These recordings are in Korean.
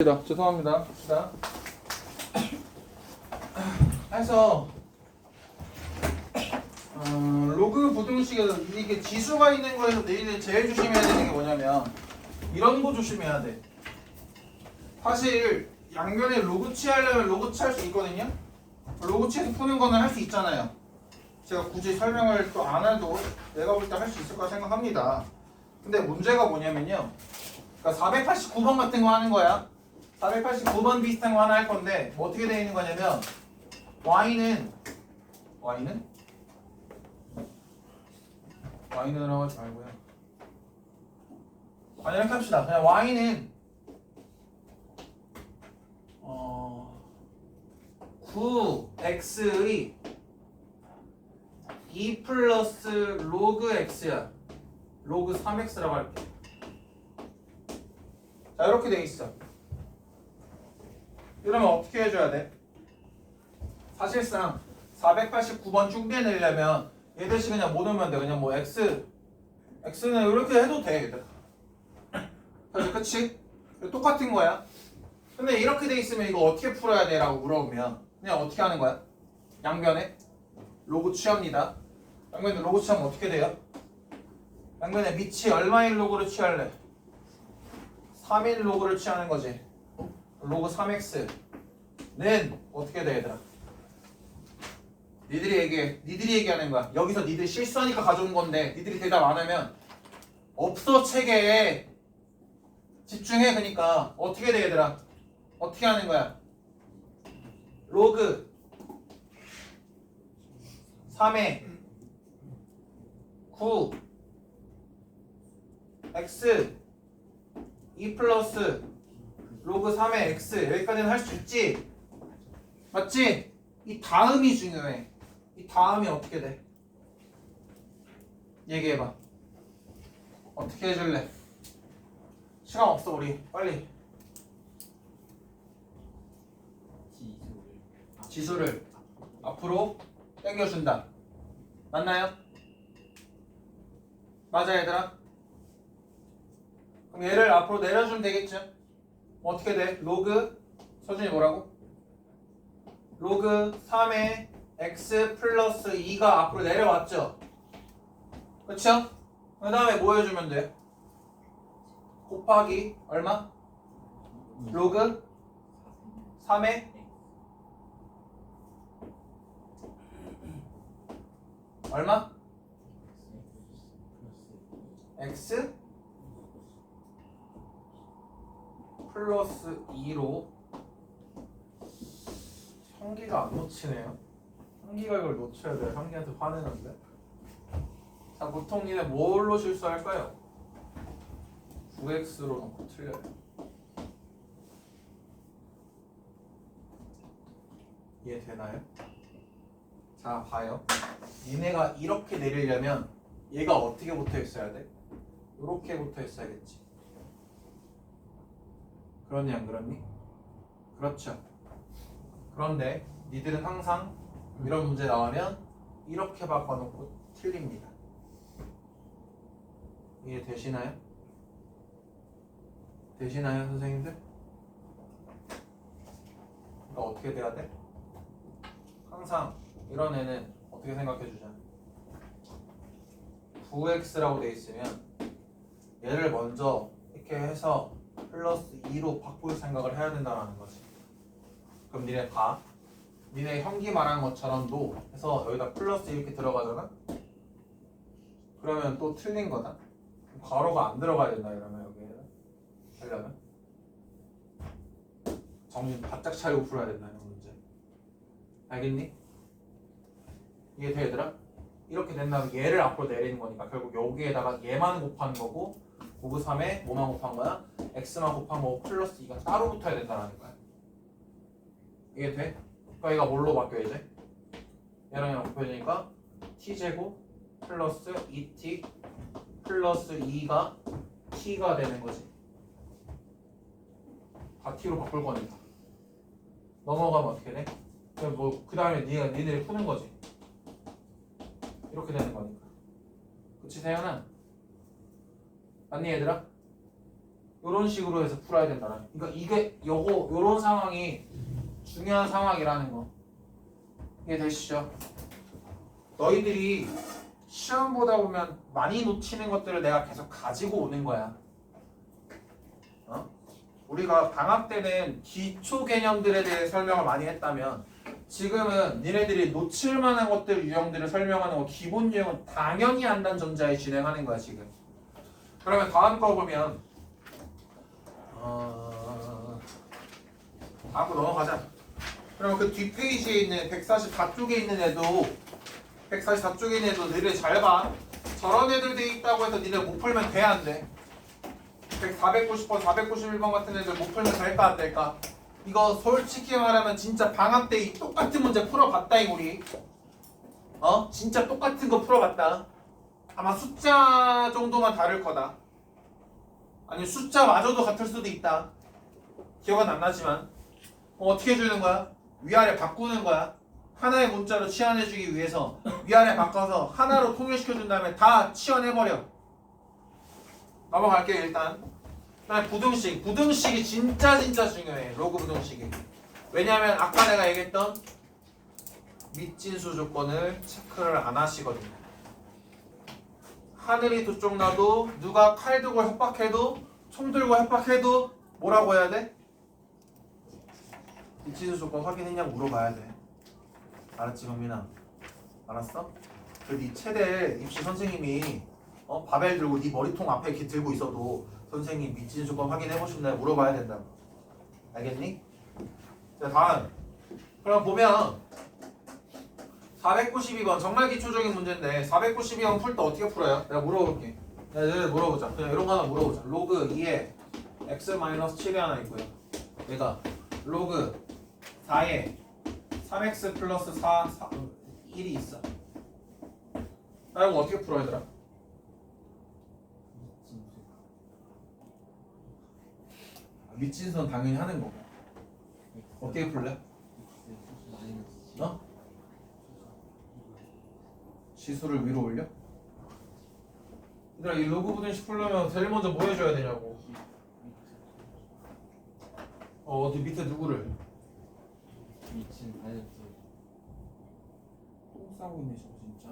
죄송합니다. 해서 로그 부등식에서 이게 지수가 있는 거에서 너희들 제일 조심해야 되는 게 뭐냐면 이런 거 조심해야 돼. 사실 양변에 로그 취하려면 로그 취할 수 있거든요. 로그 취해서 푸는 거는 할 수 있잖아요. 제가 굳이 설명을 또 안 해도 내가 볼 때 할 수 있을 거라 생각합니다. 근데 문제가 뭐냐면요. 그러니까 489번 같은 거 하는 거야. 489번 비슷한 거 하나 할 건데 뭐 어떻게 되어 있는 거냐면 y는 라고 하지 말고요. 아니 이렇게 합시다. 그냥 y는 9x의 2 플러스 로그 x야. 로그 3x라고 할게. 자 이렇게 돼 있어. 이러면 어떻게 해줘야 돼? 사실상 489번 준비해내려면 얘 대신 그냥 못 넣으면 돼. 그냥 뭐 x는 이렇게 해도 돼. 얘들. 그래서 그치? 똑같은 거야. 근데 이렇게 돼 있으면 이거 어떻게 풀어야 돼? 라고 물어보면 그냥 어떻게 하는 거야? 양변에 로그 취합니다. 양변에 로그 취하면 어떻게 돼요? 양변에 밑이 얼마인 로그를 취할래? 3인 로그를 취하는 거지. 로그 3x는 어떻게 돼 얘들아? 니들이 얘기하는 거야. 여기서 니들이 실수하니까 가져온 건데 니들이 대답 안 하면 없어 책에. 집중해. 그러니까 어떻게 돼 얘들아? 어떻게 하는 거야? 로그 3의 9 x 2 플러스 로그 3의 x 여기까지는 할 수 있지? 맞지? 이 다음이 중요해. 이 다음이 어떻게 돼? 얘기해봐. 어떻게 해줄래? 시간 없어 우리 빨리. 지수를 앞으로 당겨준다. 맞나요? 맞아 얘들아? 그럼 얘를 앞으로 내려주면 되겠죠? 어떻게 돼? 로그 서준이 뭐라고? 로그 3의 x 플러스 2가 앞으로 내려왔죠? 그쵸? 그 다음에 뭐 해주면 돼? 곱하기 얼마? 로그 3의 얼마? x 플러스 2로 형기가 안 놓치네요. 형기가 이걸 놓쳐야 돼요. 형기한테 화내는데. 자, 보통 니네 뭘로 실수할까요? 9x로 놓고 틀려요. 이해되나요? 자, 봐요. 니네가 이렇게 내리려면 얘가 어떻게 붙어 있어야 돼? 이렇게 붙어 있어야겠지. 그렇니 안 그렇니? 그렇죠. 그런데 니들은 항상 이런 문제 나오면 이렇게 바꿔놓고 틀립니다. 이해 되시나요? 되시나요 선생님들? 그러니까 어떻게 돼야 돼? 항상 이런 애는 어떻게 생각해 주자. 9x라고 돼 있으면 얘를 먼저 이렇게 해서 플러스 2로 바꿀 생각을 해야 된다는 거지. 그럼 니네 봐. 니네 형기 말한 것처럼 도 해서 여기다 플러스 이렇게 들어가잖아? 그러면 또 틀린 거다. 괄호가 안 들어가야 된다 이러면 여기에 하려면 정신 바짝 차리고 풀어야 된다는 문제. 알겠니? 이게 돼 얘들아? 이렇게 된 다음에 얘를 앞으로 내리는 거니까 결국 여기에다가 얘만 곱하는 거고 로그 3에 뭐만 곱한 거야? x만 곱한 거고 플러스 2가 따로 붙어야 된다는 거야. 이게 돼? 그러니까 얘가 뭘로 바뀌어 이제? 얘랑 얘랑 곱해지니까 t제곱 플러스 2t 플러스 2가 t가 되는 거지. 다 t로 바꿀 거니까. 넘어가면 어떻게 돼? 그냥 뭐 그 다음에 니네들이 푸는 거지. 이렇게 되는 거니까. 그치 세연아? 맞니 얘들아? 이런 식으로 해서 풀어야 된다. 그러니까 이게 요런 상황이 중요한 상황이라는 거 이해되시죠? 너희들이 시험 보다 보면 많이 놓치는 것들을 내가 계속 가지고 오는 거야. 우리가 방학 때는 기초 개념들에 대해 설명을 많이 했다면 지금은 니네들이 놓칠 만한 것들 유형들을 설명하는 거 기본 유형은 당연히 한다는 전제에 진행하는 거야 지금. 그러면 다음 거 보면 다음 거 넘어가자. 그러면 그 뒷페이지에 있는 144쪽에 있는 애도 144쪽에 있는 애도 니네 잘 봐. 저런 애들 돼 있다고 해서 니네 못 풀면 돼 안 돼? 490번, 491번 같은 애들 못 풀면 될까 안 될까? 이거 솔직히 말하면 진짜 방학 때 이 똑같은 문제 풀어봤다잉 우리. 진짜 똑같은 거 풀어봤다. 아마 숫자 정도만 다를 거다. 아니면 숫자마저도 같을 수도 있다. 기억은 안 나지만 어떻게 해주는 거야? 위아래 바꾸는 거야. 하나의 문자로 치환해주기 위해서 위아래 바꿔서 하나로 통일시켜준 다음에 다 치환해버려. 넘어갈게요 일단. 그다음에 부등식. 부등식이 진짜 중요해. 로그 부등식이. 왜냐하면 아까 내가 얘기했던 밑진수 조건을 체크를 안 하시거든요. 하늘이 두 쪽 나도 누가 칼 들고 협박해도 총 들고 협박해도 뭐라고 해야 돼? 밑진수 조건 확인했냐고 물어봐야 돼. 알았지 경민아? 알았어? 그 네 최대 입시 선생님이 바벨 들고 네 머리통 앞에 이렇게 들고 있어도 선생님 밑진 조건 확인해보셨나요? 물어봐야 된다고. 알겠니? 자 다음. 그럼 보면 492번 정말 기초적인 문제인데 492번 풀 때 어떻게 풀어요? 내가 물어볼게. 내가 물어보자. 그냥 이런 거 하나 물어보자. 로그 2에 x-7이 하나 있고요. 얘가 로그 4에 3x 플러스 1이 있어. 나 이거 어떻게 풀어야 되나? 밑진수는 당연히 하는 거고. 어떻게 풀래? 지수를 위로 올려? 얘들아 이 로그 부등식 풀려면 제일 먼저 뭐 해줘야 되냐고. 어디 밑에 누구를? 미친 다이어트 똥 싸고 있네 저거 진짜.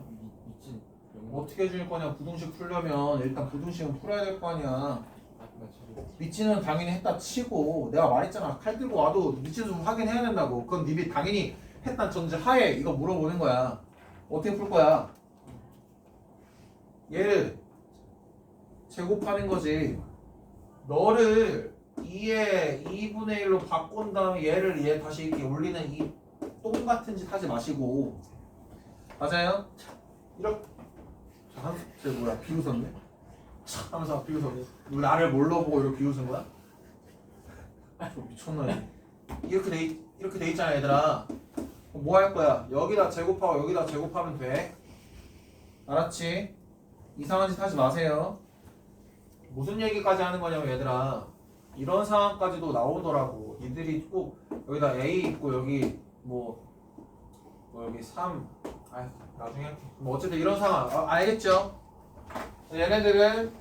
미친 어떻게 해줄 거냐. 부등식 풀려면 일단 부등식은 풀어야 될 거 아니야. 밑진은 당연히 했다 치고 내가 말했잖아. 칼 들고 와도 밑진수 확인해야 된다고. 그건 니네 당연히 했단 전제 하에 이거 물어보는 거야. 어떻게 풀 거야? 얘를 제곱하는 거지. 너를 2에 2분의 1로 바꾼 다음에 얘를 얘 다시 이렇게 올리는 이 똥 같은 짓 하지 마시고. 맞아요? 이렇게 쟤 뭐야 비웃었네? 하면서 비웃었네. 나를 뭘로 보고 이렇게 비웃은 거야? 미쳤나. 이렇게 돼 있잖아 얘들아. 뭐 할 거야? 여기다 제곱하고 여기다 제곱하면 돼. 알았지? 이상한 짓 하지 마세요. 무슨 얘기까지 하는 거냐면 얘들아 이런 상황까지도 나오더라고. 니들이 꼭 여기다 A 있고 여기 뭐 여기 3 나중에 할게. 뭐 어쨌든 이런 상황 알겠죠? 얘네들은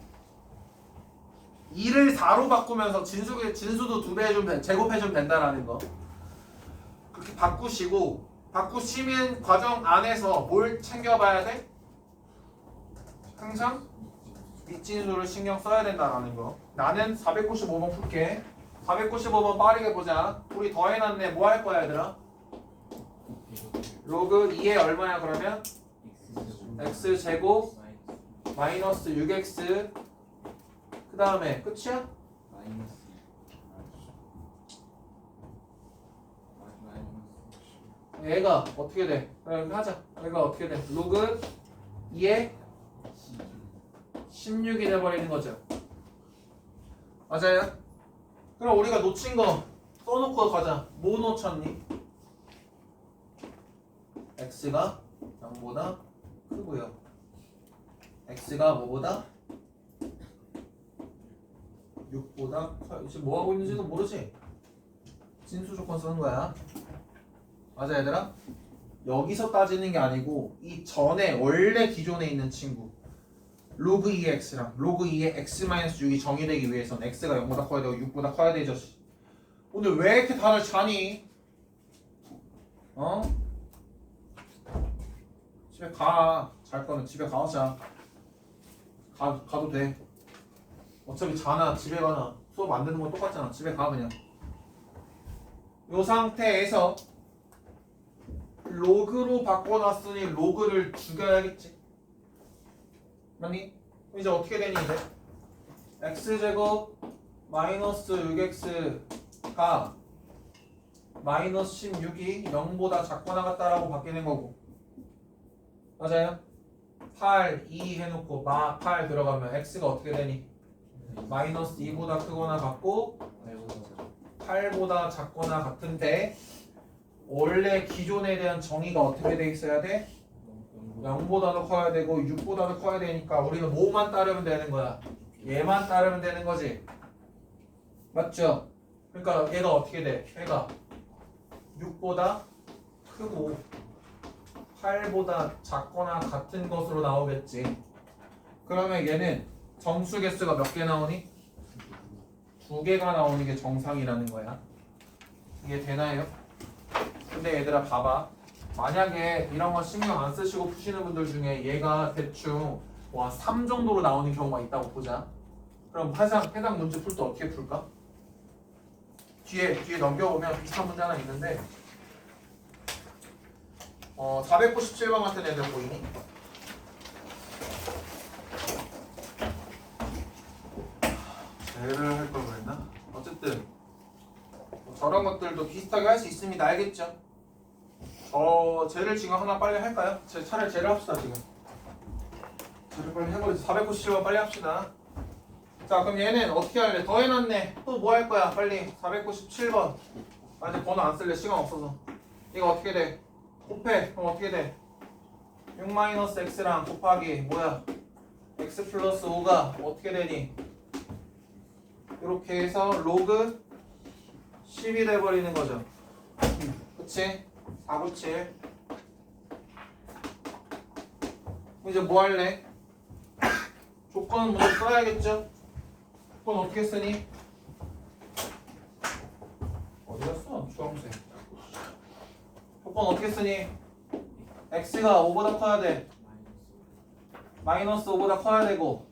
2를 4로 바꾸면서 진수도 2배 해주면 제곱해주면 된다라는 거. 그렇게 바꾸시면 과정 안에서 뭘 챙겨봐야 돼? 항상 밑진수를 신경 써야 된다라는 거. 나는 495번 풀게. 495번 빠르게 보자. 우리 더해놨네. 뭐 할 거야 얘들아? 로그 2에 얼마야 그러면? x제곱 마이너스 6x 그 다음에 끝이야? 얘가 어떻게 돼? 그럼 하자. 얘가 어떻게 돼? 로그 2에 16이 돼버리는 거죠. 맞아요? 그럼 우리가 놓친 거 써놓고 가자. 뭐 놓쳤니? x가 0보다 크고요. x가 뭐보다? 6보다 커. 지금 뭐 하고 있는지도 모르지? 진수 조건 쓰는 거야. 맞아 얘들아? 여기서 따지는 게 아니고 이 전에 원래 기존에 있는 친구 로그 2의 x랑 로그 2의 x-6이 정의되기 위해서는 x가 0보다 커야 되고 6보다 커야 되죠. 오늘 왜 이렇게 다들 자니? 어? 집에 가. 잘 거면 집에 가자. 가도 돼. 어차피 자나 집에 가나 수업 안 듣는 건 똑같잖아. 집에 가 그냥. 이 상태에서 로그로 바꿔놨으니 로그를 죽여야겠지. 맞니? 이제 어떻게 되니 이제? x제곱 마이너스 6x가 마이너스 16이 0보다 작거나 같다라고 바뀌는 거고. 맞아요? 8, 2 해놓고 마 8 들어가면 x가 어떻게 되니? 마이너스 2보다 크거나 같고 8보다 작거나 같은데 원래 기존에 대한 정의가 어떻게 돼 있어야 돼? 0보다도 커야 되고 6보다도 커야 되니까 우리는 뭐만 따르면 되는 거야? 얘만 따르면 되는 거지. 맞죠? 그러니까 얘가 어떻게 돼? 얘가 6보다 크고 8보다 작거나 같은 것으로 나오겠지. 그러면 얘는 정수 개수가 몇 개 나오니? 2개가 나오는 게 정상이라는 거야. 이게 되나요? 근데 얘들아 봐봐. 만약에 이런 거 신경 안 쓰시고 푸시는 분들 중에 얘가 대충 3 정도로 나오는 경우가 있다고 보자. 그럼 해당 문제 풀 때 어떻게 풀까? 뒤에 넘겨보면 비슷한 문제 하나 있는데 497번 같은 애들 보이니? 쟤를 할 걸 그랬나? 어쨌든 저런 것들도 비슷하게 할 수 있습니다. 알겠죠? 쟤를 지금 하나 빨리 할까요? 차라리 쟤를 합시다 지금. 쟤를 빨리 해버리자. 497번 빨리 합시다. 자 그럼 얘는 어떻게 할래? 더 해놨네. 또 뭐 할 거야? 빨리 497번. 아직 번호 안 쓸래. 시간 없어서. 이거 어떻게 돼? 곱해. 그럼 어떻게 돼? 6-x랑 곱하기 뭐야? x 플러스 5가 어떻게 되니? 이렇게 해서 로그 10이 돼버리는 거죠. 그치? 497. 이제 뭐 할래? 조건은 먼저 써야겠죠? 조건 어떻게 쓰니? 어디 갔어? 주황색. 조건 어떻게 쓰니? x가 5보다 커야 돼. 마이너스 5보다 커야 되고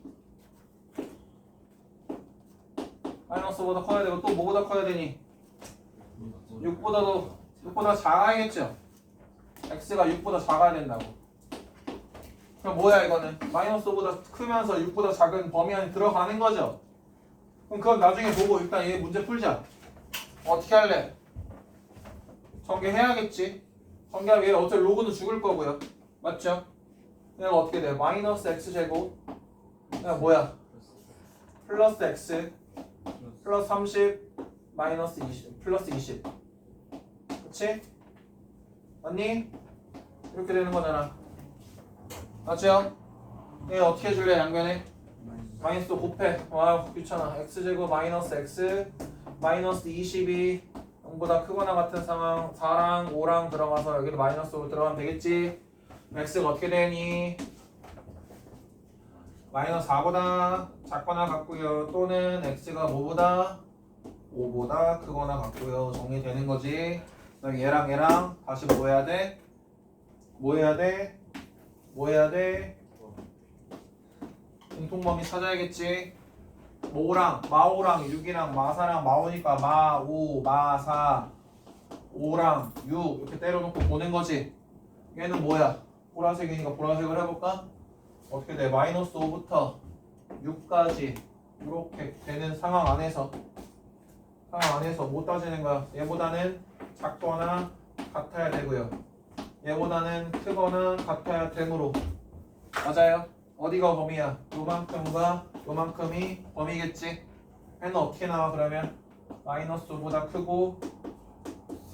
마이너스 5보다 커야 되고 또 뭐보다 커야 되니? 6보다 작아야겠죠? x가 6보다 작아야 된다고. 그럼 뭐야 이거는? 마이너스 5보다 크면서 6보다 작은 범위 안에 들어가는 거죠? 그럼 그건 나중에 보고 일단 얘 문제 풀자. 어떻게 할래? 전개해야겠지? 전개하면 얘는 어차피 로그는 죽을 거고요. 맞죠? 얘가 어떻게 돼? 마이너스 x제곱 얘가 뭐야? 플러스 x 플러스 30 마이너스 20 플러스 20 그치? 맞니? 이렇게 되는 거잖아. 맞죠? 얘 어떻게 해줄래 양변에? 마이너스 곱해. 와 귀찮아. x제곱 마이너스 x 마이너스 20이 0보다 크거나 같은 상황 4랑 5랑 들어가서 여기도 마이너스로 들어가면 되겠지? x가 어떻게 되니? 마이너스 4보다 작거나 같고요. 또는 x가 뭐보다 5보다 크거나 같고요. 정리되는 거지. 그다음에 얘랑 다시 뭐 해야 돼? 뭐 해야 돼? 뭐 해야 돼? 공통범위 찾아야겠지. 마5랑 6이랑 마4랑 마5니까 마5 마4 5랑 6 이렇게 때려놓고 보는 거지. 얘는 뭐야? 보라색이니까 보라색을 해볼까? 어떻게 돼? 마이너스 5부터 6까지 이렇게 되는 상황 안에서 뭐 따지는 거야? 얘보다는 작거나 같아야 되고요. 얘보다는 크거나 같아야 되므로. 맞아요? 어디가 범위야? 요만큼과 요만큼이 범위겠지? 얘는 어떻게 나와 그러면? 마이너스 5보다 크고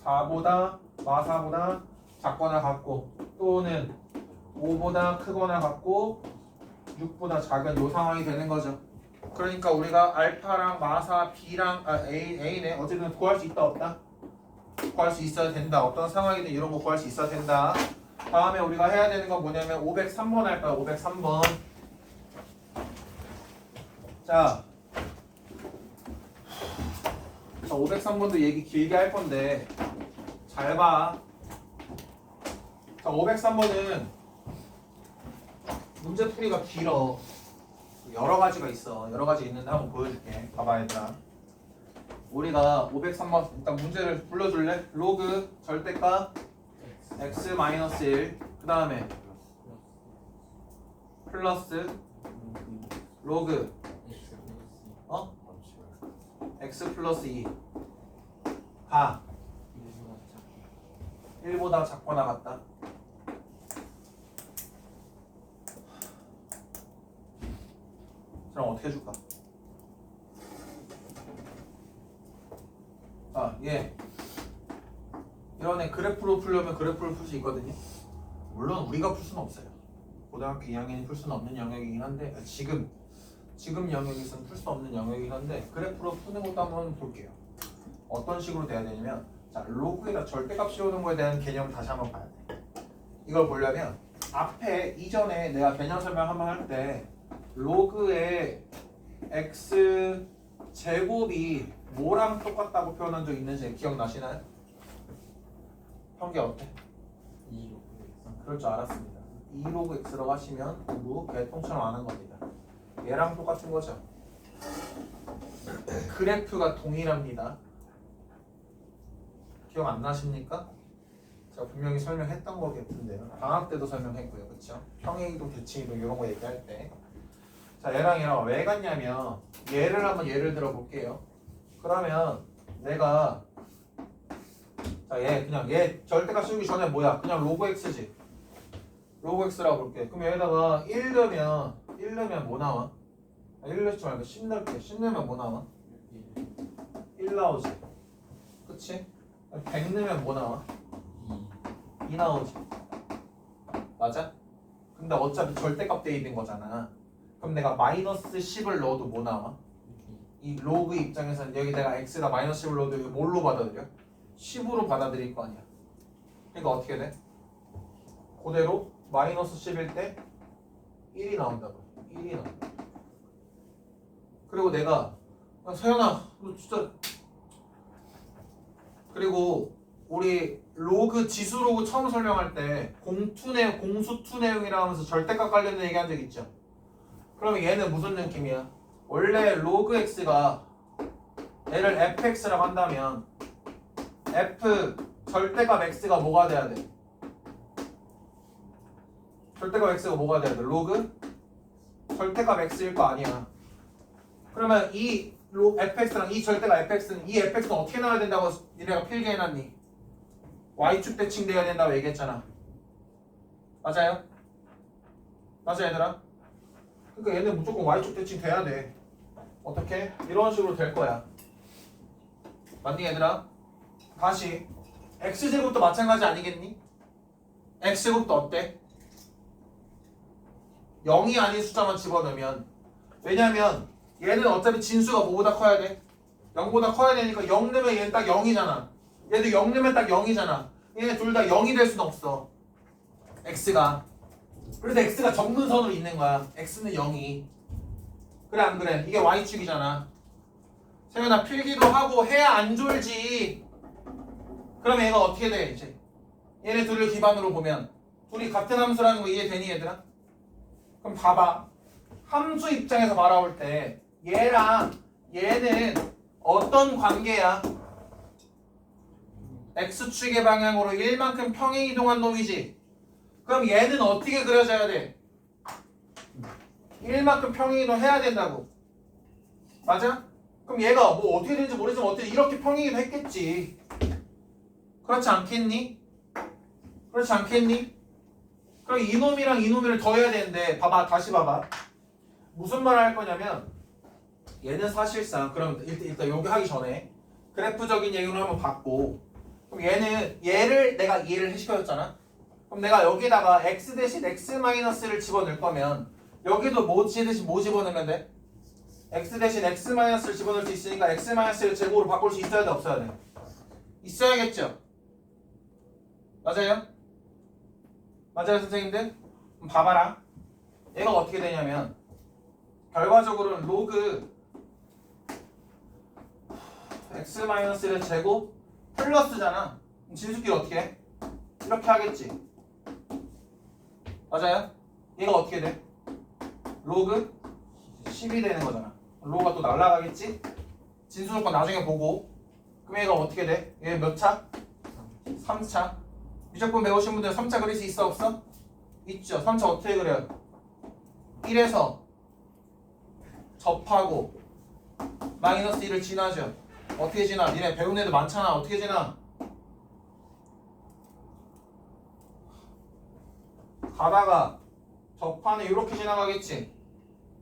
4보다 마4보다 작거나 같고 또는 5보다 크거나 같고 6보다 작은 요 상황이 되는 거죠. 그러니까 우리가 알파랑 마사 B랑 A네 어쨌든 구할 수 있다 없다? 구할 수 있어야 된다. 어떤 상황이든 이런 거 구할 수 있어야 된다. 다음에 우리가 해야 되는 건 뭐냐면 503번 할까요? 503번 자 503번도 얘기 길게 할 건데 잘 봐. 자 503번은 문제풀이가 길어. 여러 가지가 있어. 여러 가지 있는데 한번 보여줄게. 봐봐 얘들아. 우리가 503번 일단 문제를 불러줄래? 로그 절대값 x-1 그 다음에 플러스 로그 x 플러스 2 가 1보다 작거나 같다. 그럼 어떻게 해줄까? 얘 이런 애 그래프로 풀려면 그래프를 풀 수 있거든요. 물론 우리가 풀 수는 없어요. 고등학교 2학년이 풀 수는 없는 영역이긴 한데 지금 영역에서는 풀 수 없는 영역이긴 한데 그래프로 푸는 것도 한번 볼게요. 어떤 식으로 돼야 되냐면 자 로그에다 절대값 씌우는 거에 대한 개념을 다시 한번 봐야 돼. 이걸 보려면 앞에 이전에 내가 개념 설명 한번 할 때 로그의 x 제곱이 뭐랑 똑같다고 표현한 적 있는지 기억나시나요? 형계 어때? 2로 그럴 줄 알았습니다. 2로그 x라고 하시면 공부 개똥처럼 아는 겁니다. 얘랑 똑같은 거죠. 그래프가 동일합니다. 기억 안 나십니까? 제가 분명히 설명했던 거겠는데요. 방학 때도 설명했고요. 그렇죠? 평행이동, 대칭이동 이런 거 얘기할 때. 자, 얘랑 왜 같냐면 얘를 한번 예를 들어 볼게요. 그러면 내가 자, 얘 절대값 씌우기 전에 뭐야? 그냥 로그 x지. 로그 x라고 볼게. 그럼 여기다가 1 넣으면 뭐 나와? 1 넣지 말고 10 넣을게. 10 넣으면 뭐 나와? 1 나오지. 그치? 100 넣으면 뭐 나와? 2 나오지. 맞아? 근데 어차피 절대값 돼 있는 거잖아. 그럼 내가 마이너스 10을 넣어도 뭐 나와? 이 로그 입장에서는 여기 내가 x에다 마이너스 10을 넣어도 이거 뭘로 받아들여? 10으로 받아들일 거 아니야. 그러니까 어떻게 돼? 그대로 마이너스 10일 때 1이 나온다고. 1이 나온다. 그리고 내가 서연아 너 진짜 그리고 우리 로그 지수 로그 처음 설명할 때 공수투 내용이라 하면서 절대값 관련된 얘기한 적 있죠. 그러면 얘는 무슨 느낌이야? 원래 로그 x가 얘를 fx라고 한다면 f 절대값 x가 뭐가 돼야 돼? 절대값 x가 뭐가 돼야 돼? 로그 절대값 x일 거 아니야. 그러면 이 fx랑 이 절대값 fx는 이 fx는 어떻게 나와야 된다고 니네가 필기해놨니? y축 대칭돼야 된다고 얘기했잖아. 맞아요? 맞아 얘들아? 그러니까 얘는 무조건 y축 대칭 돼야 돼. 어떻게? 이런 식으로 될 거야. 맞니 얘들아? 다시 x제곱도 마찬가지 아니겠니? x제곱도 어때? 0이 아닌 숫자만 집어넣으면 왜냐면 얘는 어차피 진수가 뭐보다 커야 돼? 0보다 커야 되니까 0 넣으면 얘는 딱 0이잖아. 얘도 0 넣으면 딱 0이잖아. 얘네 둘 다 0이 될 수는 없어. x가. 그래서 x가 정근선으로 있는 거야. x는 0이. 그래 안 그래? 이게 y축이잖아. 세연아 필기도 하고 해야 안 졸지. 그럼 얘가 어떻게 돼 이제? 얘네 둘을 기반으로 보면 둘이 같은 함수라는 거 이해되니 얘들아? 그럼 봐봐. 함수 입장에서 바라볼 때 얘랑 얘는 어떤 관계야? x축의 방향으로 1만큼 평행이동한 놈이지. 그럼 얘는 어떻게 그려져야 돼? 1만큼 평행이동 해야 된다고. 맞아? 그럼 얘가 뭐 어떻게 되는지 모르지만 어떻게 이렇게 평행이동 했겠지. 그렇지 않겠니? 그렇지 않겠니? 그럼 이놈이랑 이놈을 더해야 되는데 봐봐 다시 봐봐. 무슨 말을 할 거냐면 얘는 사실상 그럼 일단 여기 하기 전에 그래프적인 얘기로 한번 받고 그럼 얘를 내가 이해를 시켜줬잖아. 그럼 내가 여기다가 x 대신 x-를 집어넣을 거면 여기도 뭐 대신 뭐 집어넣으면 돼? x 대신 x-를 집어넣을 수 있으니까 x-를 제곱으로 바꿀 수 있어야 돼 없어야 돼? 있어야겠죠? 맞아요? 맞아요 선생님들? 그럼 봐봐라. 얘가 어떻게 되냐면 결과적으로는 로그 x-1의 제곱 플러스잖아. 그럼 진수끼리 어떻게 해? 이렇게 하겠지. 맞아요? 얘가 어떻게 돼? 로그 10이 되는 거잖아. 로그가 또 날아가겠지? 진수 조건 나중에 보고. 그럼 얘가 어떻게 돼? 얘 몇 차? 3차. 미적분 배우신 분들 3차 그릴 수 있어 없어? 있죠. 3차 어떻게 그려요? 1에서 접하고 마이너스 1을 지나죠. 어떻게 지나? 니네 배운 애들 많잖아. 어떻게 지나? 가다가 접하는 이렇게 지나가겠지.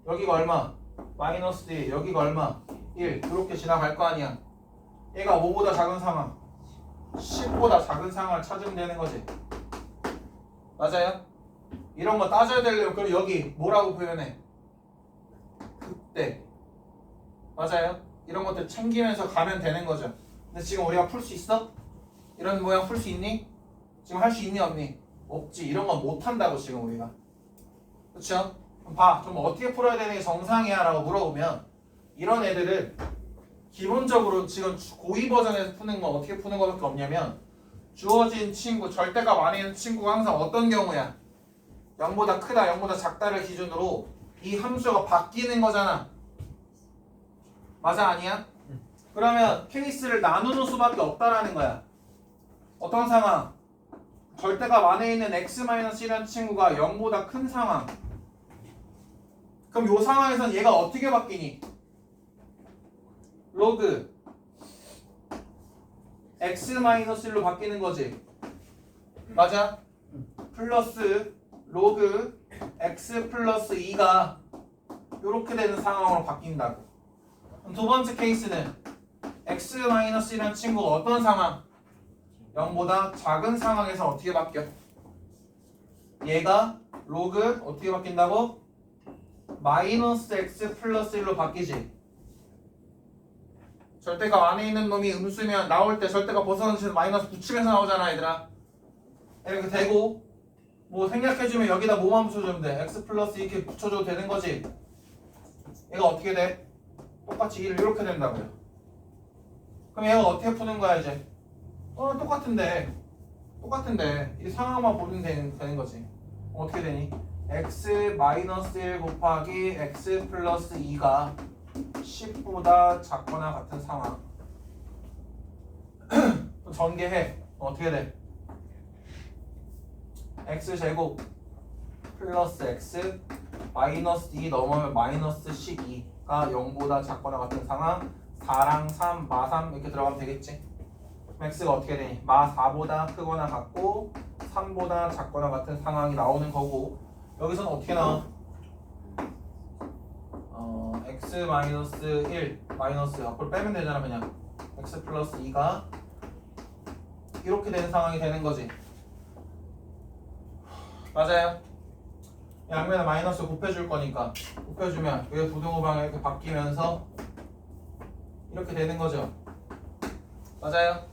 여기가 얼마? 마이너스 1. 여기가 얼마? 1. 이렇게 지나갈 거 아니야. 얘가 5보다 작은 상황, 10보다 작은 상황을 찾으면 되는 거지. 맞아요? 이런 거 따져야 되려면 그럼 여기 뭐라고 표현해? 극대. 맞아요? 이런 것들 챙기면서 가면 되는 거죠. 근데 지금 우리가 풀 수 있어? 이런 모양 풀 수 있니? 지금 할 수 있니 없니? 없지. 이런 건 못한다고 지금 우리가. 그쵸? 그럼 봐. 좀 어떻게 풀어야 되는 게 정상이야? 라고 물어보면 이런 애들은 기본적으로 지금 고2 버전에서 푸는 건 어떻게 푸는 것밖에 없냐면 주어진 친구, 절대값 안에 있는 친구가 항상 어떤 경우야? 0보다 크다, 0보다 작다를 기준으로 이 함수가 바뀌는 거잖아. 맞아 아니야? 그러면 케이스를 나누는 수밖에 없다라는 거야. 어떤 상황? 절대값 안에 있는 x-1이라는 친구가 0보다 큰 상황. 그럼 이 상황에선 얘가 어떻게 바뀌니? 로그 x-1로 바뀌는 거지. 맞아? 플러스 로그 x 플러스 2가 이렇게 되는 상황으로 바뀐다고. 그럼 두 번째 케이스는 x-1이라는 친구가 어떤 상황? 0보다 작은 상황에서 어떻게 바뀌어? 얘가 로그 어떻게 바뀐다고? 마이너스 x 플러스 1로 바뀌지. 절대값 안에 있는 놈이 음수면 나올 때 절대값 벗어나서 마이너스 붙이면서 나오잖아 얘들아. 이렇게 되고 뭐 생략해주면 여기다 뭐만 붙여주면 돼? x 플러스 이렇게 붙여줘도 되는 거지. 얘가 어떻게 돼? 똑같이 1 이렇게 된다고요. 그럼 얘가 어떻게 푸는 거야 이제? 똑같은데 이 상황만 보면 되는 거지. 어떻게 되니? x 마이너스 1 곱하기 x 플러스 2가 10보다 작거나 같은 상황. 전개해. 어떻게 돼? x제곱 플러스 x 마이너스 2 넘으면 마이너스 12가 0보다 작거나 같은 상황. 4랑 3, 마 3 이렇게 들어가면 되겠지. x가 어떻게 되니? 마 4보다 크거나 같고 3보다 작거나 같은 상황이 나오는 거고, 여기서는 어떻게 나와? x 마이너스 1 마이너스 앞으로 빼면 되잖아. 그냥 x 플러스 2가 이렇게 되는 상황이 되는 거지. 맞아요? 양면에 마이너스 곱해줄 거니까 곱해주면 왜 부등호방이 이렇게 바뀌면서 이렇게 되는 거죠. 맞아요?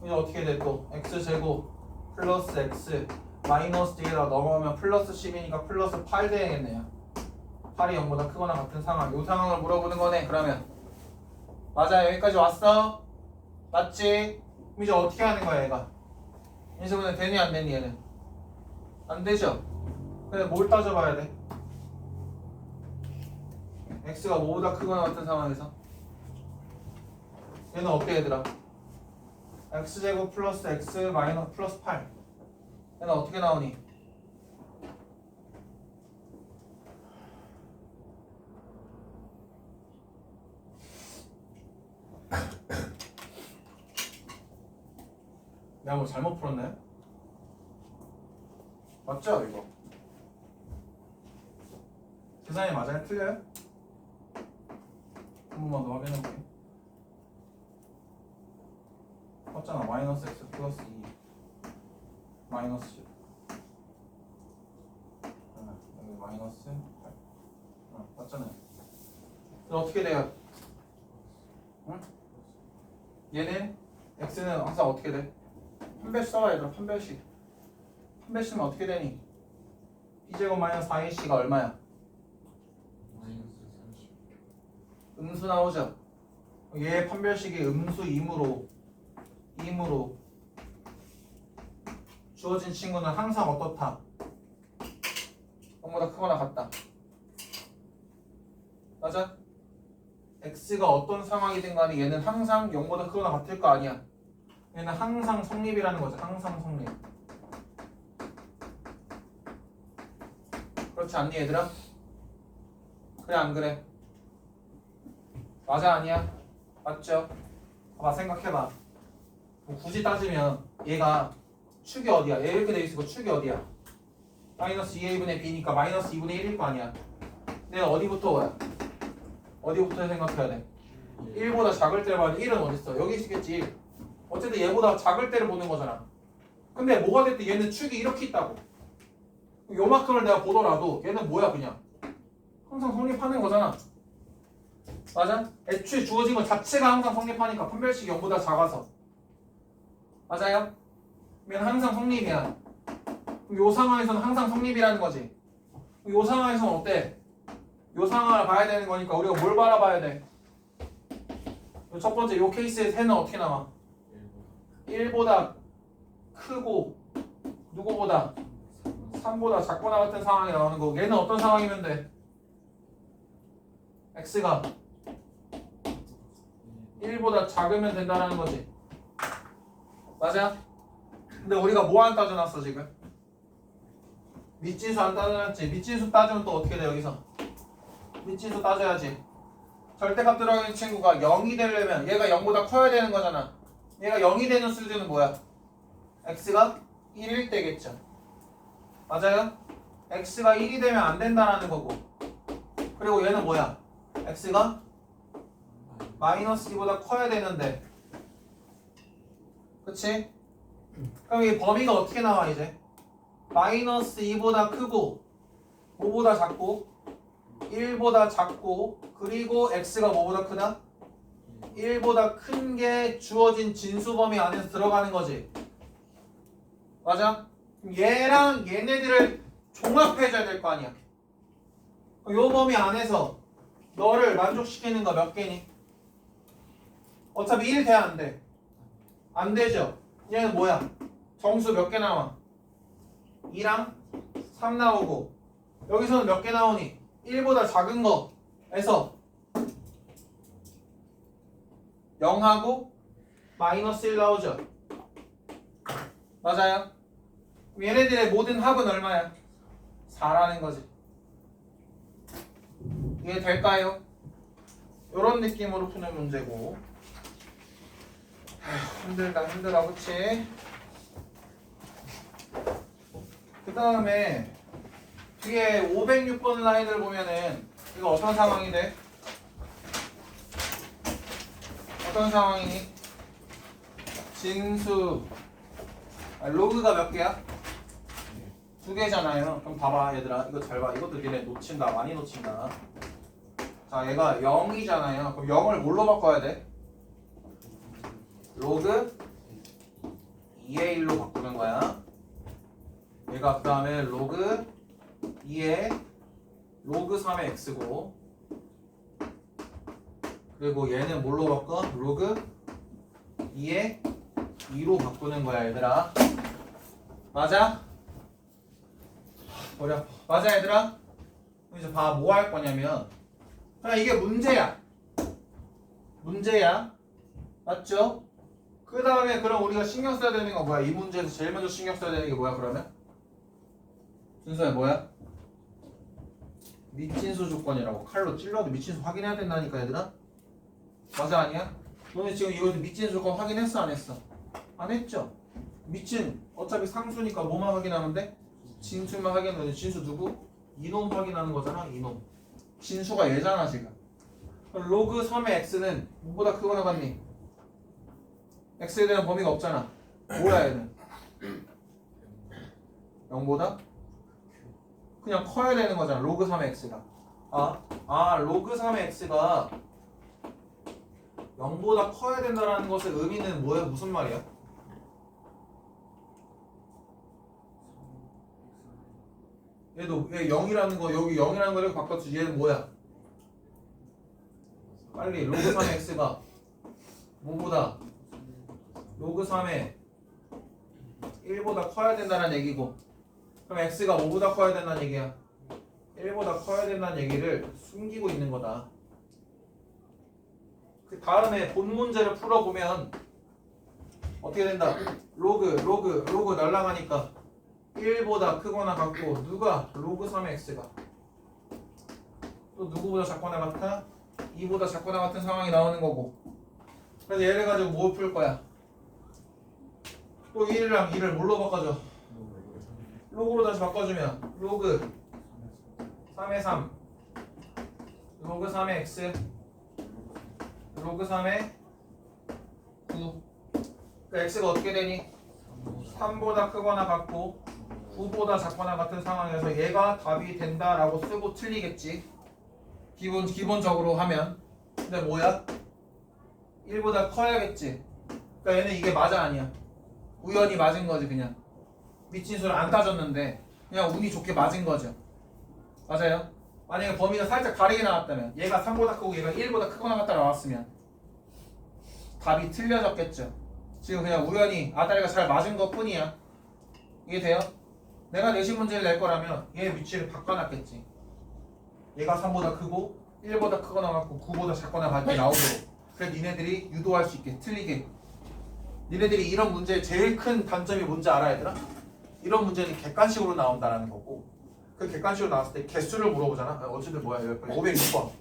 이제 어떻게 돼 또? x제곱 플러스 x 마이너스 뒤에다 넘어가면 플러스 10이니까 플러스 8 되겠네요. 8이 0보다 크거나 같은 상황. 이 상황을 물어보는 거네. 그러면 맞아요. 여기까지 왔어? 맞지? 그럼 이제 어떻게 하는 거야 얘가? 인수분해 되니 안 되니 얘는? 안 되죠? 근데 뭘 따져봐야 돼? x가 5보다 크거나 같은 상황에서 얘는 어떻게 얘들아? x제곱 플러스 x 마이너스 플러스 8 얘는 어떻게 나오니? 내가 뭐 잘못 풀었나요? 맞죠 이거? 계산이 맞아요? 틀려요? 한 번만 더 확인해볼게. 맞잖아. 마이너스 x 플러스 2 마이너스 10 여기 마이너스 8 맞잖아요. 그럼 어떻게 돼요? 응? 얘는 x는 항상 어떻게 돼? 한 배씩 써봐야 돼. 한 배씩 쓰면 어떻게 되니? b제곱 마이너스 4ac가 얼마야? 음수 나오죠? 얘의 판별식이 음수 임으로 주어진 친구는 항상 어떻다? 0보다 크거나 같다. 맞아? x가 어떤 상황이든 간에 얘는 항상 0보다 크거나 같을 거 아니야. 얘는 항상 성립이라는 거죠. 항상 성립. 그렇지 않니 얘들아? 그래 안 그래? 맞아 아니야? 맞죠? 봐봐 생각해봐. 뭐 굳이 따지면 얘가 축이 어디야? 얘 이렇게 돼 있고 축이 어디야? 마이너스 2a분의 b니까 마이너스 2분의 1일 거 아니야. 내가 어디부터 생각해야 돼? 1보다 작을 때를 봐야 돼. 1은 어딨어? 여기 있겠지. 1. 어쨌든 얘보다 작을 때를 보는 거잖아. 근데 뭐가 됐든 얘는 축이 이렇게 있다고. 요만큼을 내가 보더라도 얘는 뭐야 그냥 항상 성립하는 거잖아. 맞아? 애초에 주어진 것 자체가 항상 성립하니까 판별식이 0보다 작아서. 맞아요? 얘는 항상 성립이야. 그럼 요 상황에서는 항상 성립이라는 거지. 요 상황에서는 어때? 요 상황을 봐야 되는 거니까 우리가 뭘 바라봐야 돼? 첫 번째 요 케이스의 새는 어떻게 나와? 1보다 크고 누구보다? 3보다 작거나 같은 상황이 나오는 거고 얘는 어떤 상황이면 돼? x가 1보다 작으면 된다는 거지. 맞아? 근데 우리가 뭐 안 따져놨어 지금? 밑진수 안 따져놨지? 밑진수 따지면 또 어떻게 돼 여기서? 밑진수 따져야지. 절대값 들어가는 친구가 0이 되려면 얘가 0보다 커야 되는 거잖아. 얘가 0이 되는 수준은 뭐야? x가 1일 때겠죠. 맞아요? x가 1이 되면 안 된다라는 거고. 그리고 얘는 뭐야? x가 마이너스 2보다 커야 되는데. 그치? 그럼 이 범위가 어떻게 나와 이제? 마이너스 2보다 크고 5보다 작고 1보다 작고 그리고 x가 뭐보다 크다? 1보다 큰 게 주어진 진수 범위 안에서 들어가는 거지. 맞아? 그럼 얘랑 얘네들을 종합해줘야 될 거 아니야. 요 범위 안에서 너를 만족시키는 거 몇 개니? 어차피 1 돼야 안 돼. 안 되죠? 얘는 뭐야? 정수 몇 개 나와? 2랑 3 나오고 여기서는 몇 개 나오니? 1보다 작은 거에서 0하고 마이너스 1 나오죠? 맞아요? 그럼 얘네들의 모든 합은 얼마야? 4라는 거지. 이해 될까요? 이런 느낌으로 푸는 문제고. 힘들다 힘들어 그치? 그 다음에 뒤에 506번 라인을 보면은 이거 어떤 상황이 돼? 어떤 상황이니? 진수 로그가 몇 개야? 2개잖아요. 그럼 봐봐 얘들아 이거 잘 봐. 이것도 니네 놓친다. 많이 놓친다. 자 얘가 0이잖아요. 그럼 0을 뭘로 바꿔야 돼? 로그 2의 1로 바꾸는 거야. 얘가 그 다음에 로그 2의 로그 3의 x고 그리고 얘는 뭘로 바꿔? 로그 2의 2로 바꾸는 거야 얘들아. 맞아? 머리 아파. 맞아 얘들아? 그럼 이제 봐 뭐 할 거냐면 그냥 이게 문제야. 문제야. 맞죠? 그 다음에 그럼 우리가 신경 써야 되는 건 뭐야? 이 문제에서 제일 먼저 신경 써야 되는 게 뭐야 그러면? 순서야 뭐야? 밑진수 조건이라고. 칼로 찔러도 밑진수 확인해야 된다니까 얘들아. 맞아 아니야? 너네 지금 이거 밑진수 조건 확인했어 안 했어? 안 했죠? 밑진 어차피 상수니까 뭐만 확인하면 돼? 진수만 확인하면 돼. 진수 누구? 이놈 확인하는 거잖아 이놈. 진수가 얘잖아 지금. 그럼 로그 3의 x는 뭐보다 크거나 같니? x에 대한 범위가 없잖아. 뭐야 얘는? 0보다? 그냥 커야 되는 거잖아. 로그 3의 x가. 로그 3의 x가 0보다 커야 된다는 것의 의미는 뭐야? 무슨 말이야? 얘 0이라는 거 여기 0이라는 거 이렇게 바꿨지. 얘는 뭐야? 빨리 로그 3의 x가 뭐보다 로그 3의 1보다 커야 된다는 얘기고, 그럼 x가 뭐보다 커야 된다는 얘기야? 1보다 커야 된다는 얘기를 숨기고 있는 거다. 그 다음에 본 문제를 풀어보면 어떻게 된다? 로그 날라가니까 1보다 크거나 같고, 누가? 로그 3의 x가 또 누구보다 작거나 같아? 2보다 작거나 같은 상황이 나오는 거고. 그래서 얘를 가지고 뭐 풀 거야? 또 1이랑 2를 뭘로 바꿔줘? 로그로 다시 바꿔주면 로그 3의 3 로그 3의 x 로그 3의 9. 그 x가 어떻게 되니? 3보다 크거나 같고 9보다 작거나 같은 상황에서 얘가 답이 된다라고 쓰고 틀리겠지. 기본적으로 하면. 근데 뭐야? 1보다 커야겠지. 그러니까 얘는 이게 맞아 아니야? 우연히 맞은 거지. 그냥 미친 수를 안 따졌는데 그냥 운이 좋게 맞은 거죠. 맞아요? 만약에 범위가 살짝 다르게 나왔다면, 얘가 3보다 크고 얘가 1보다 크거나 같다 나왔으면 답이 틀려졌겠죠. 지금 그냥 우연히 아다리가 잘 맞은 것 뿐이야. 이게 돼요? 내가 내신 문제를 낼 거라면 얘 위치를 바꿔놨겠지. 얘가 3보다 크고 1보다 크거나 같고 9보다 작거나 같게 나오도록. 그래서 니네들이 유도할 수 있게 틀리게. 니네들이 이런 문제의 제일 큰 단점이 뭔지 알아 얘들아? 이런 문제는 객관식으로 나온다라는 거고, 그 객관식으로 나왔을 때 개수를 물어보잖아. 어쨌든 뭐야 506번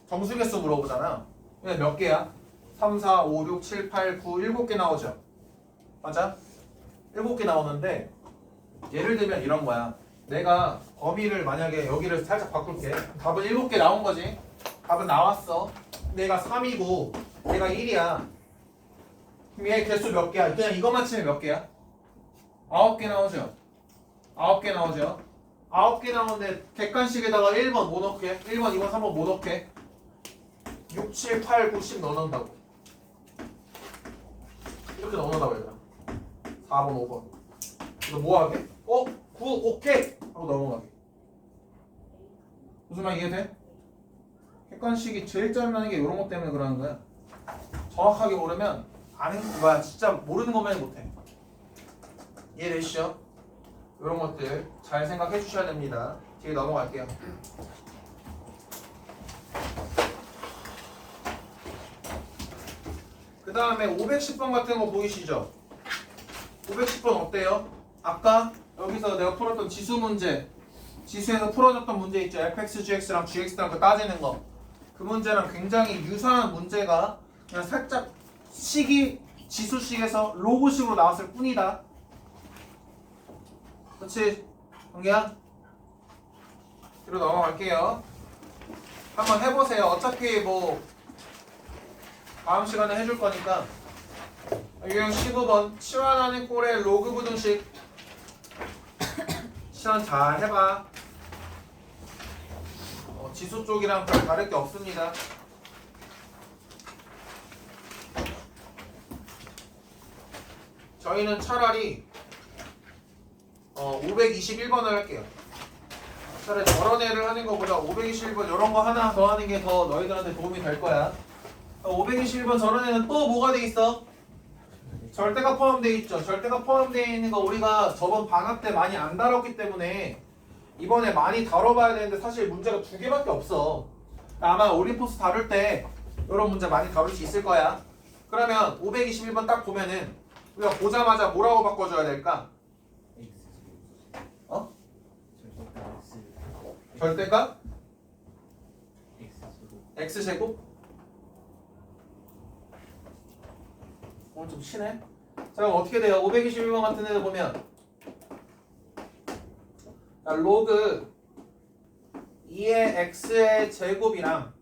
정수 개수 물어보잖아. 그냥 몇 개야? 3, 4, 5, 6, 7, 8, 9, 7개 나오죠. 맞아? 7개 나오는데 예를 들면 이런 거야. 내가 범위를 만약에 여기를 살짝 바꿀게. 답은 7개 나온 거지. 답은 나왔어. 내가 3이고 얘가 1이야. 그럼 얘 개수 몇 개야? 그냥 이것만 치면 몇 개야? 9개 나오죠. 9개 나오죠. 9개 나오는데 객관식에다가 1번 뭐 넣게? 1번, 2번, 3번 뭐 넣게? 6, 7, 8, 9, 10 넣어놓는다고. 이렇게 넣어놓는다고 얘들아. 4번, 5번. 이거 뭐 하게? 9, 오케이! 하고 넘어가게. 무슨 말 이해돼? 객관식이 제일 짜증나는 게 이런 것 때문에 그러는 거야. 정확하게 모르면 진짜 모르는 것만 못해. 이해되시죠? 이런 것들 잘 생각해 주셔야 됩니다. 뒤에 넘어갈게요. 그 다음에 510번 같은 거 보이시죠? 510번 어때요? 아까 여기서 내가 풀었던 지수 문제, 지수에서 풀어줬던 문제 있죠? fx, gx랑 gx랑 그 따지는 거. 그 문제랑 굉장히 유사한 문제가 그냥 살짝 지수식에서 로그식으로 나왔을 뿐이다. 그렇지? 동기야? 뒤로 넘어갈게요. 한번 해보세요. 어차피 뭐 다음 시간에 해줄 거니까. 유형 15번 치환하는 꼴의 로그 부등식. 시간 잘 해봐. 지수 쪽이랑 별 다를 게 없습니다. 저희는 차라리 521번을 할게요. 차라리 저런 애를 하는 것보다 521번 이런 거 하나 더 하는 게 더 너희들한테 도움이 될 거야. 521번 저런 애는 또 뭐가 돼 있어? 절대가 포함되어 있죠. 절대가 포함되어 있는 거 우리가 저번 방학 때 많이 안 다뤘기 때문에 이번에 많이 다뤄봐야 되는데 사실 문제가 2개밖에 없어. 아마 올림포스 다룰 때 이런 문제 많이 다룰 수 있을 거야. 그러면 521번 딱 보면은 우리가 보자마자 뭐라고 바꿔줘야 될까? 절대값? x제곱? 오늘 좀 치네? 자 그럼 어떻게 돼요? 521번 같은 애를 보면 자, 로그 2의 x의 제곱이랑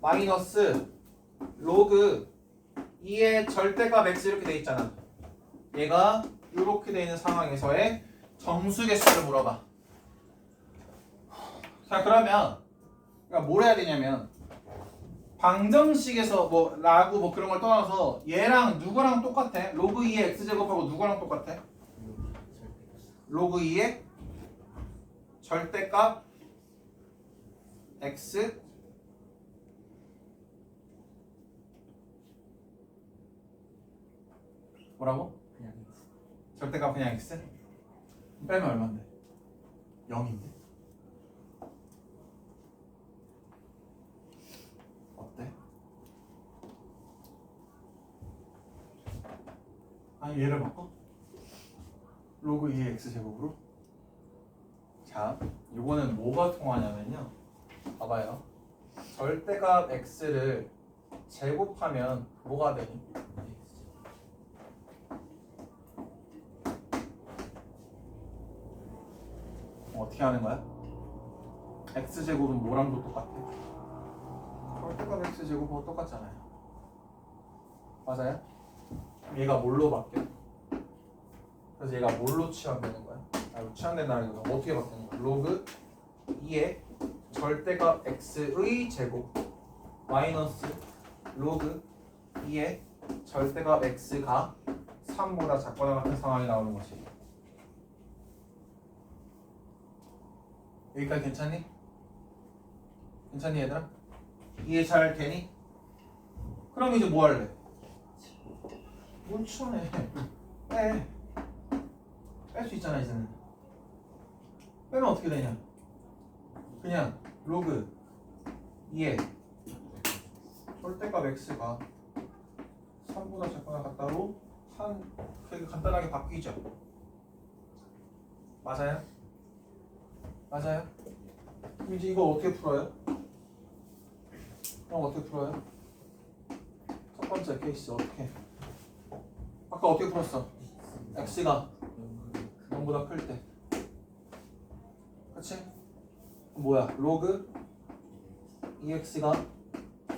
마이너스 로그 2의 절대값 x 이렇게 돼 있잖아. 얘가 이렇게 돼 있는 상황에서의 정수개수를 물어봐. 자 그러면 그러니까 뭘 해야 되냐면 방정식에서 뭐 라고 뭐 그런 걸 떠나서 얘랑 누구랑 똑같아? 로그 2의 x제곱하고 누구랑 똑같아? 로그 2의 절대값 x 뭐라고? 그냥 X. 절대값 그냥 x? 빼면 얼만데? 0인데? 어때? 아니 얘를 바꿔? 로그 2의 x제곱으로? 자, 요거는 뭐가 통하냐면요, 봐봐요. 절대값 x를 제곱하면 뭐가 되니? 어떻게 하는 거야? x제곱은 뭐랑도 똑같아? 절대값 x제곱하고 똑같잖아요. 맞아요? 얘가 뭘로 바뀌어? 그래서 얘가 뭘로 취합되는 거야? 취합된다는 거 어떻게 바뀌는 거야? 로그 2의 절대값 x의 제곱 마이너스 로그 2의 절대값 x가 3보다 작거나 같은 상황이 나오는 거지. 여기까지 괜찮니? 괜찮니 얘들아? 이해 잘 되니? 그럼 이제 뭐 할래? 뭘 치워내? 빼. 뺄 수 있잖아 이제는. 빼면 어떻게 되냐? 그냥 로그 2의 절대값 x가 3보다 작거나 같다로 그게 간단하게 바뀌죠. 맞아요? 맞아요? 그럼 이제 이거 어떻게 풀어요? 그럼 어떻게 풀어요? 첫 번째 케이스 어떻게? 아까 어떻게 풀었어? x가 0보다 클 때. 그치? 뭐야? 로그 2x가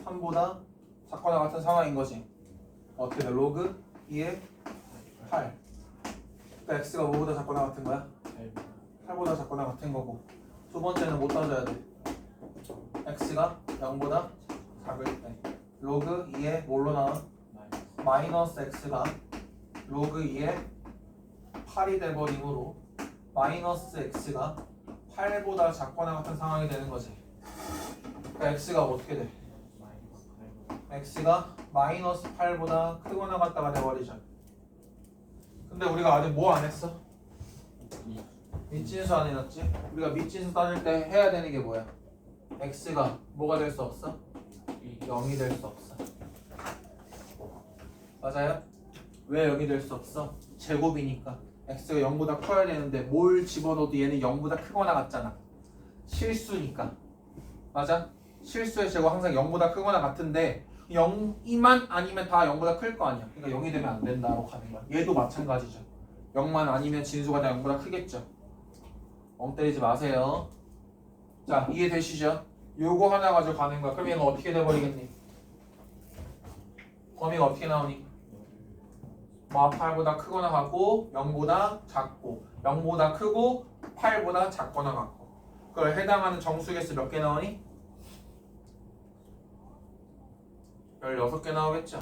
3보다 작거나 같은 상황인 거지. 어떻게 돼? 로그 2의 8. 그러니까 x가 뭐보다 작거나 같은 거야? 8보다 작거나 같은 거고. 두 번째는 못 따져야 돼. x가 0보다 작을 때 로그 2의 뭘로 나와? 마이너스 x가 로그 2의 8이 돼버림으로 마이너스 x가 8보다 작거나 같은 상황이 되는 거지. 그러니까 x가 어떻게 돼? x가 마이너스 8보다 크거나 같다가 돼버리죠. 근데 우리가 아직 뭐 안 했어? 밑진수 안 해놨지? 우리가 밑진수 따질 때 해야 되는 게 뭐야? x가 뭐가 될 수 없어? 0이 될 수 없어. 맞아요? 왜 0이 될 수 없어? 제곱이니까 x가 0보다 커야 되는데 뭘 집어넣어도 얘는 0보다 크거나 같잖아. 실수니까. 맞아? 실수의 제곱 항상 0보다 크거나 같은데 0이만 아니면 다 0보다 클 거 아니야. 그러니까 0이 되면 안 된다고 하는 거야. 얘도 마찬가지죠. 0만 아니면 진수가 다 0보다 크겠죠. 멍 때리지 마세요. 자, 이해되시죠? 요거 하나 가지고 가는 거야. 그럼 얘는 어떻게 돼버리겠니? 범위가 어떻게 나오니? 뭐 8보다 크거나 같고 0보다 작고 0보다 크고 8보다 작거나 같고. 그걸 해당하는 정수 개수 몇 개 나오니? 16개 나오겠죠?